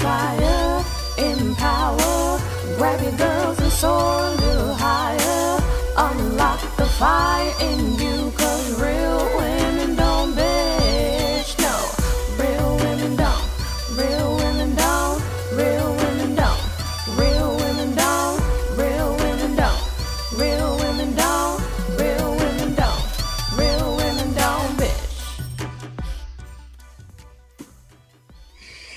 inspire, empower, grab your girls and soar a little higher. Unlock the fire in you, 'cause real women don't bitch, no. Real women don't, real women don't, real women don't, real women don't, real women don't, real women don't, real women don't, real women don't bitch.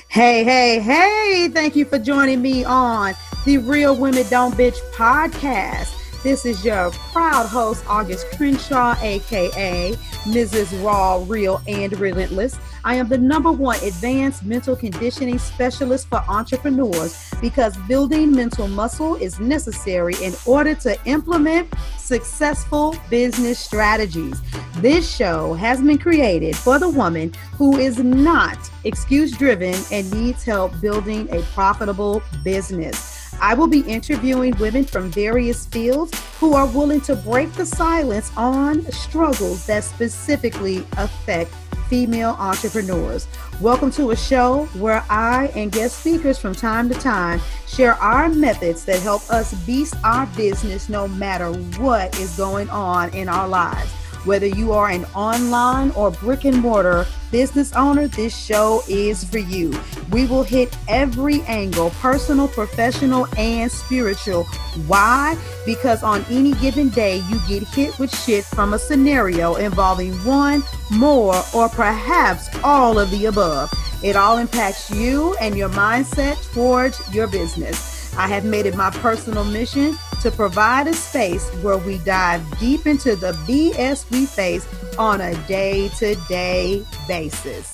Hey, thank you for joining me on the Real Women Don't Bitch podcast. This is your proud host, August Crenshaw, aka Mrs. Raw, Real, and Relentless. I am the #1 advanced mental conditioning specialist for entrepreneurs because building mental muscle is necessary in order to implement successful business strategies. This show has been created for the woman who is not excuse-driven and needs help building a profitable business. I will be interviewing women from various fields who are willing to break the silence on struggles that specifically affect female entrepreneurs. Welcome to a show where I and guest speakers from time to time share our methods that help us beast our business no matter what is going on in our lives. Whether you are an online or brick and mortar business owner, this show is for you. We will hit every angle, personal, professional, and spiritual. Why? Because on any given day, you get hit with shit from a scenario involving one, more, or perhaps all of the above. It all impacts you and your mindset towards your business. I have made it my personal mission to provide a space where we dive deep into the BS we face on a day-to-day basis.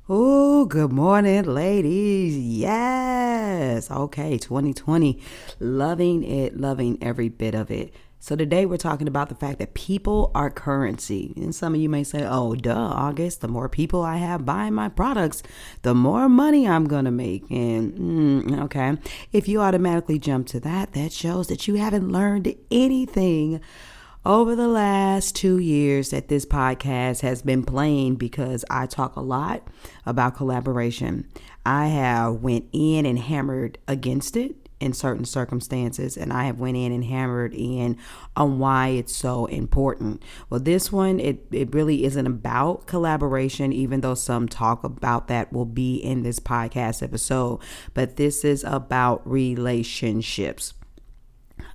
Oh, good morning, ladies. Yes. Okay, 2020. Loving it, loving every bit of it. So today we're talking about the fact that people are currency. And some of you may say, oh, duh, August, the more people I have buying my products, the more money I'm going to make. And okay, if you automatically jump to that, that shows that you haven't learned anything over the last 2 years that this podcast has been playing, because I talk a lot about collaboration. I have went in and hammered against it in certain circumstances, and I have went in and hammered in on why it's so important. Well, this one, it really isn't about collaboration, even though some talk about that will be in this podcast episode, but this is about relationships.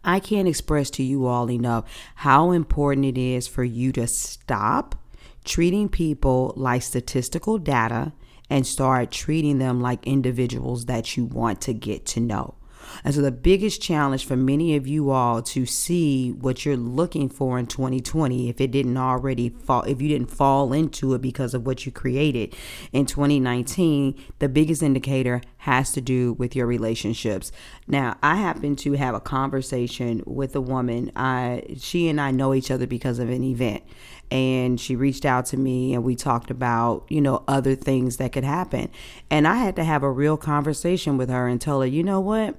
I can't express to you all enough how important it is for you to stop treating people like statistical data and start treating them like individuals that you want to get to know. And so the biggest challenge for many of you all to see what you're looking for in 2020, if you didn't fall into it because of what you created in 2019, the biggest indicator has to do with your relationships. Now, I happen to have a conversation with a woman. She and I know each other because of an event. And she reached out to me and we talked about, other things that could happen. And I had to have a real conversation with her and tell her, you know what?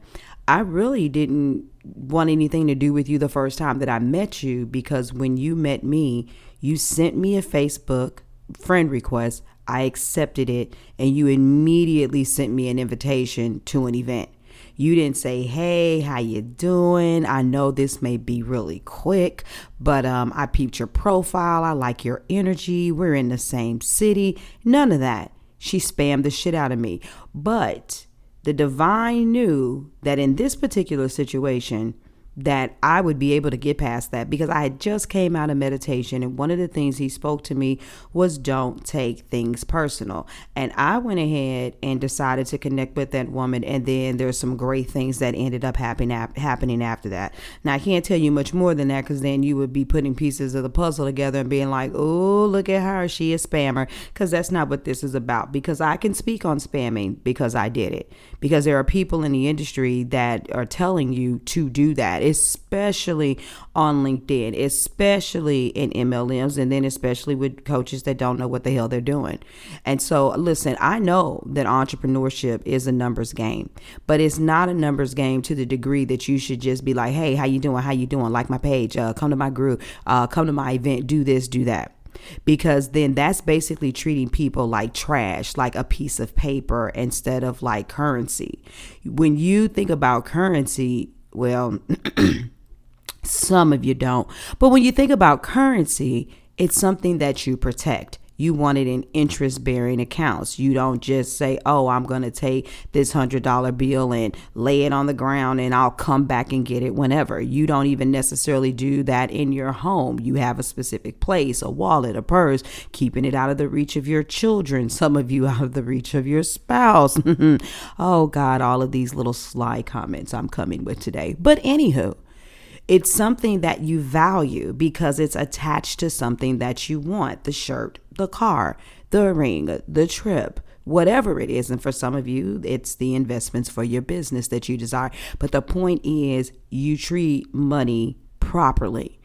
I really didn't want anything to do with you the first time that I met you, because when you met me, you sent me a Facebook friend request. I accepted it, and you immediately sent me an invitation to an event. You didn't say, hey, how you doing? I know this may be really quick, but I peeped your profile. I like your energy. We're in the same city. None of that. She spammed the shit out of me. But the divine knew that in this particular situation, that I would be able to get past that, because I had just came out of meditation, and one of the things he spoke to me was don't take things personal. And I went ahead and decided to connect with that woman, and then there's some great things that ended up happening after that. Now, I can't tell you much more than that, because then you would be putting pieces of the puzzle together and being like, oh, look at her, she is spammer, because that's not what this is about. Because I can speak on spamming because I did it, because there are people in the industry that are telling you to do that, especially on LinkedIn, especially in MLMs, and then especially with coaches that don't know what the hell they're doing. And so, listen, I know that entrepreneurship is a numbers game, but it's not a numbers game to the degree that you should just be like, hey, how you doing? How you doing? Like my page, come to my group, come to my event, do this, do that. because then that's basically treating people like trash, like a piece of paper instead of like currency. When you think about currency, well, some of you don't, but when you think about currency, it's something that you protect. You want it in interest bearing accounts. You don't just say, oh, I'm going to take this $100 bill and lay it on the ground and I'll come back and get it whenever. You don't even necessarily do that in your home. You have a specific place, a wallet, a purse, keeping it out of the reach of your children. Some of you out of the reach of your spouse. Oh God, all of these little sly comments I'm coming with today. But anywho, it's something that you value because it's attached to something that you want: the shirt, the car, the ring, the trip, whatever it is. And for some of you, it's the investments for your business that you desire. But the point is, you treat money properly.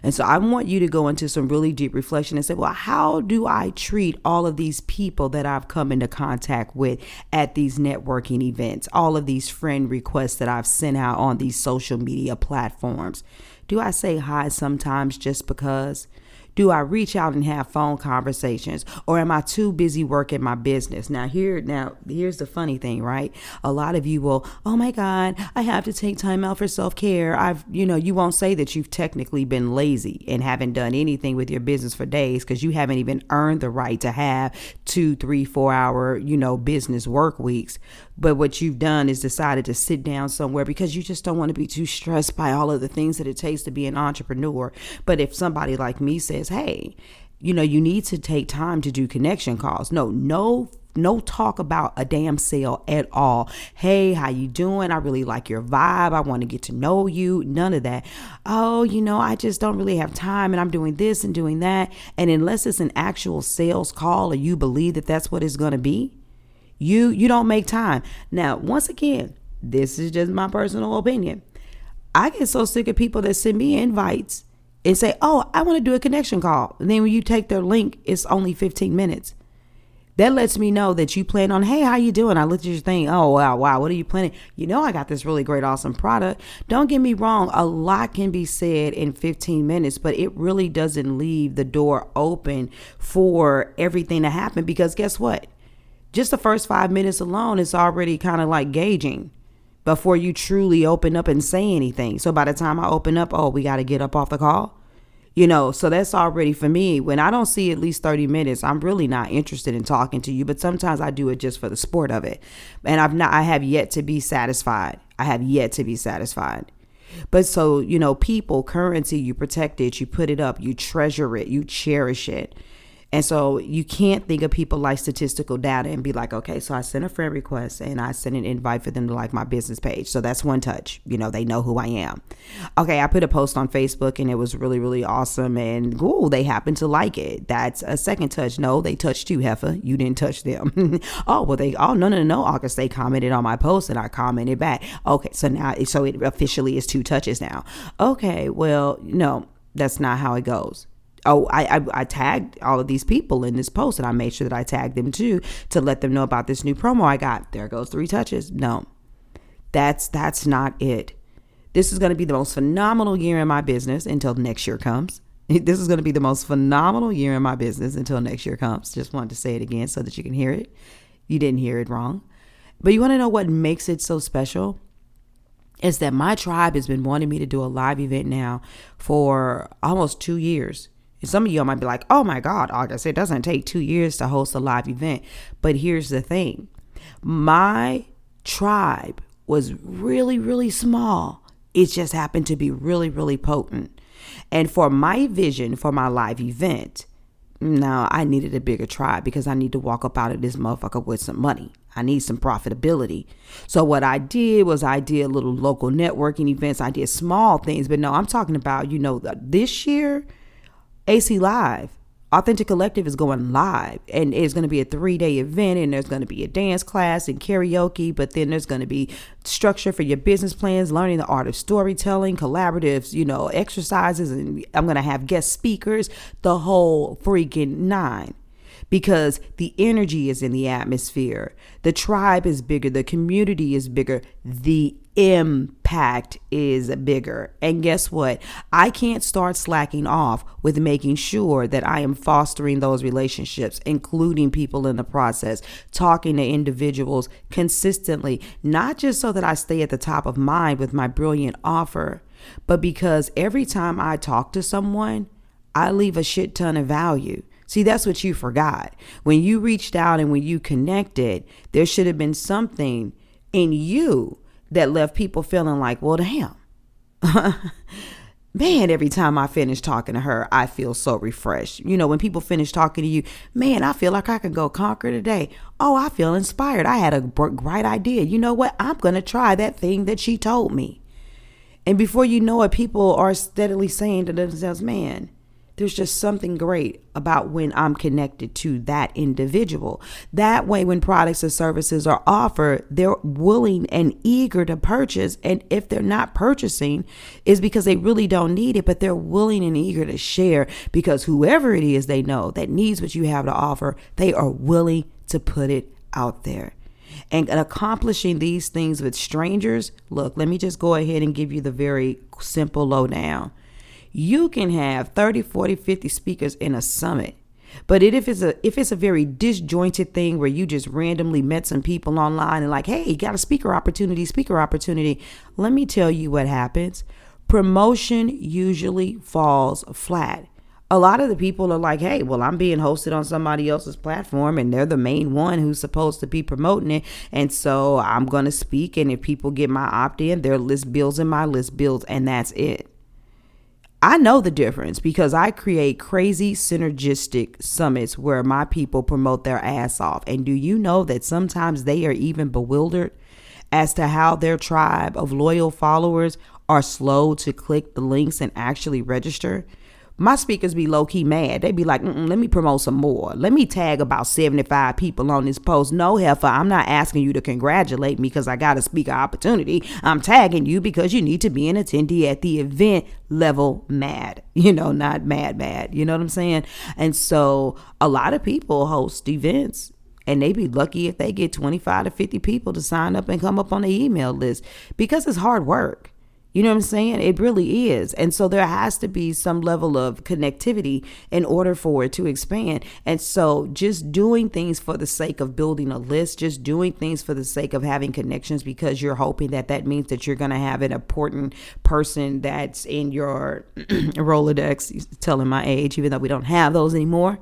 And so I want you to go into some really deep reflection and say, well, how do I treat all of these people that I've come into contact with at these networking events, all of these friend requests that I've sent out on these social media platforms? Do I say hi sometimes just because? Do I reach out and have phone conversations, or am I too busy working my business? Now here's the funny thing, right? A lot of you will, oh my God, I have to take time out for self-care. You won't say that you've technically been lazy and haven't done anything with your business for days because you haven't even earned the right to have 2, 3, 4 hour, business work weeks. But what you've done is decided to sit down somewhere because you just don't want to be too stressed by all of the things that it takes to be an entrepreneur. But if somebody like me says, hey, you need to take time to do connection calls. No talk about a damn sale at all. Hey, how you doing? I really like your vibe. I want to get to know you. None of that. Oh, I just don't really have time and I'm doing this and doing that. And unless it's an actual sales call or you believe that that's what it's going to be, you don't make time. Now, once again, this is just my personal opinion. I get so sick of people that send me invites and say, oh, I want to do a connection call. And then when you take their link, it's only 15 minutes. That lets me know that you plan on, hey, how you doing? I looked at your thing. Oh, wow. What are you planning? I got this really great, awesome product. Don't get me wrong. A lot can be said in 15 minutes, but it really doesn't leave the door open for everything to happen, because guess what? Just the first 5 minutes alone is already kind of like gauging before you truly open up and say anything. So by the time I open up, oh, we got to get up off the call. So that's already, for me, when I don't see at least 30 minutes, I'm really not interested in talking to you. But sometimes I do it just for the sport of it. And I have yet to be satisfied. But so, people, currency, you protect it, you put it up, you treasure it, you cherish it. And so you can't think of people like statistical data and be like, okay, so I sent a friend request and I sent an invite for them to like my business page. So that's one touch. They know who I am. Okay, I put a post on Facebook and it was really, really awesome. And they happened to like it. That's a second touch. No, they touched you, heifer. You didn't touch them. No, August, they commented on my post and I commented back. Okay, so it officially is 2 touches now. Okay, well, no, that's not how it goes. Oh, I tagged all of these people in this post and I made sure that I tagged them too to let them know about this new promo I got. There goes 3 touches. No, that's not it. This is going to be the most phenomenal year in my business until next year comes. This is going to be the most phenomenal year in my business until next year comes. Just wanted to say it again so that you can hear it. You didn't hear it wrong. But you want to know what makes it so special? Is that my tribe has been wanting me to do a live event now for almost 2 years. And some of y'all might be like, oh my God, August, it doesn't take 2 years to host a live event. But here's the thing. My tribe was really, really small. It just happened to be really, really potent. And for my vision for my live event, now I needed a bigger tribe because I need to walk up out of this motherfucker with some money. I need some profitability. So what I did was I did little local networking events. I did small things. But no, I'm talking about, this year, AC Live, Authentic Collective is going live, and it's going to be a 3-day event, and there's going to be a dance class and karaoke, but then there's going to be structure for your business plans, learning the art of storytelling, collaboratives, exercises, and I'm going to have guest speakers, the whole freaking 9. Because the energy is in the atmosphere. The tribe is bigger. The community is bigger. The impact is bigger. And guess what? I can't start slacking off with making sure that I am fostering those relationships, including people in the process, talking to individuals consistently, not just so that I stay at the top of mind with my brilliant offer, but because every time I talk to someone, I leave a shit ton of value. See, that's what you forgot. When you reached out and when you connected, there should have been something in you that left people feeling like, well, damn. Man, every time I finish talking to her, I feel so refreshed. You know, when people finish talking to you, man, I feel like I can go conquer today. Oh, I feel inspired. I had a bright idea. You know what? I'm going to try that thing that she told me. And before you know it, people are steadily saying to themselves, man, there's just something great about when I'm connected to that individual. That way, when products or services are offered, they're willing and eager to purchase. And if they're not purchasing, it's because they really don't need it, but they're willing and eager to share because whoever it is they know that needs what you have to offer, they are willing to put it out there. And accomplishing these things with strangers, look, let me just go ahead and give you the very simple lowdown. You can have 30, 40, 50 speakers in a summit. But if it's a very disjointed thing where you just randomly met some people online and like, hey, got a speaker opportunity, let me tell you what happens. Promotion usually falls flat. A lot of the people are like, hey, well, I'm being hosted on somebody else's platform and they're the main one who's supposed to be promoting it. And so I'm going to speak. And if people get my opt-in, their list builds and my list builds. And that's it. I know the difference because I create crazy synergistic summits where my people promote their ass off. And do you know that sometimes they are even bewildered as to how their tribe of loyal followers are slow to click the links and actually register? My speakers be low-key mad. They be like, let me promote some more. Let me tag about 75 people on this post. No, heifer, I'm not asking you to congratulate me because I got a speaker opportunity. I'm tagging you because you need to be an attendee at the event level mad. Not mad. You know what I'm saying? And so a lot of people host events and they be lucky if they get 25 to 50 people to sign up and come up on the email list because it's hard work. You know what I'm saying? It really is. And so there has to be some level of connectivity in order for it to expand. And so just doing things for the sake of building a list, just doing things for the sake of having connections because you're hoping that means that you're going to have an important person that's in your Rolodex, telling my age, even though we don't have those anymore,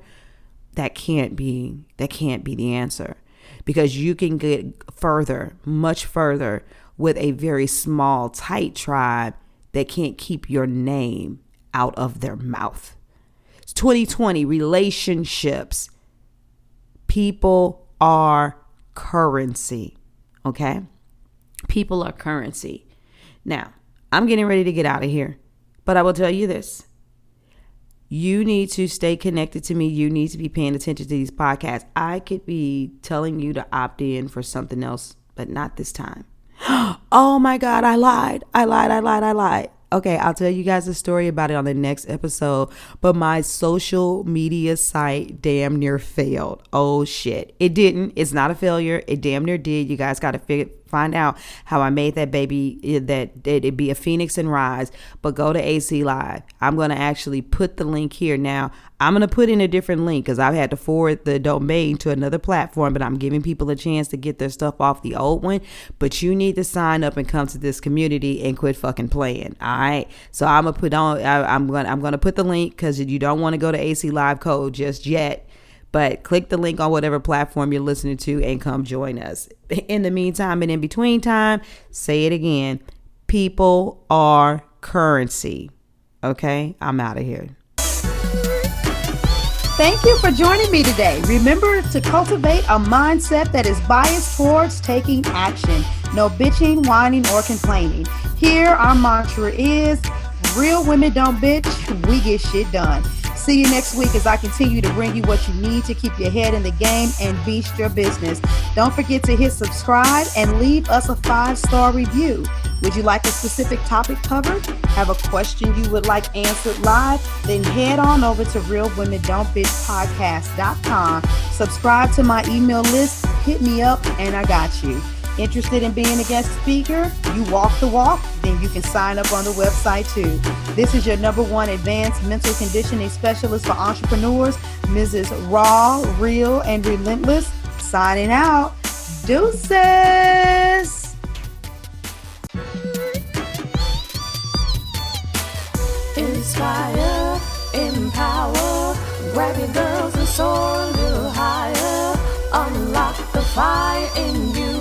that can't be the answer because you can get further, much further with a very small, tight tribe that can't keep your name out of their mouth. It's 2020, relationships. People are currency, okay? People are currency. Now, I'm getting ready to get out of here, but I will tell you this. You need to stay connected to me. You need to be paying attention to these podcasts. I could be telling you to opt in for something else, but not this time. Oh my God, I lied. Okay, I'll tell you guys a story about it on the next episode, but my social media site damn near failed. Oh shit. It didn't. It's not a failure. It damn near did. You guys got to find out how I made that baby, that it'd be a phoenix and rise, but go to AC Live. I'm going to actually put the link here. Now, I'm going to put in a different link because I've had to forward the domain to another platform, but I'm giving people a chance to get their stuff off the old one. But you need to sign up and come to this community and quit fucking playing. All right. So I'm going to put on, I'm going to put the link because you don't want to go to AC Live Code just yet. But click the link on whatever platform you're listening to and come join us. In the meantime and in between time, say it again. People are currency. Okay? I'm out of here. Thank you for joining me today. Remember to cultivate a mindset that is biased towards taking action. No bitching, whining, or complaining. Here, our mantra is, real women don't bitch, we get shit done. See you next week as I continue to bring you what you need to keep your head in the game and beast your business. Don't forget to hit subscribe and leave us a 5-star review. Would you like a specific topic covered? Have a question you would like answered live? Then head on over to realwomendon'tbitchpodcast.com. Subscribe to my email list, hit me up, and I got you. Interested in being a guest speaker? You walk the walk? Then you can sign up on the website too. This is your #1 advanced mental conditioning specialist for entrepreneurs, Mrs. Raw, Real, and Relentless, signing out. Deuces! Inspire, empower, grab your girls and soar a little higher. Unlock the fire in you.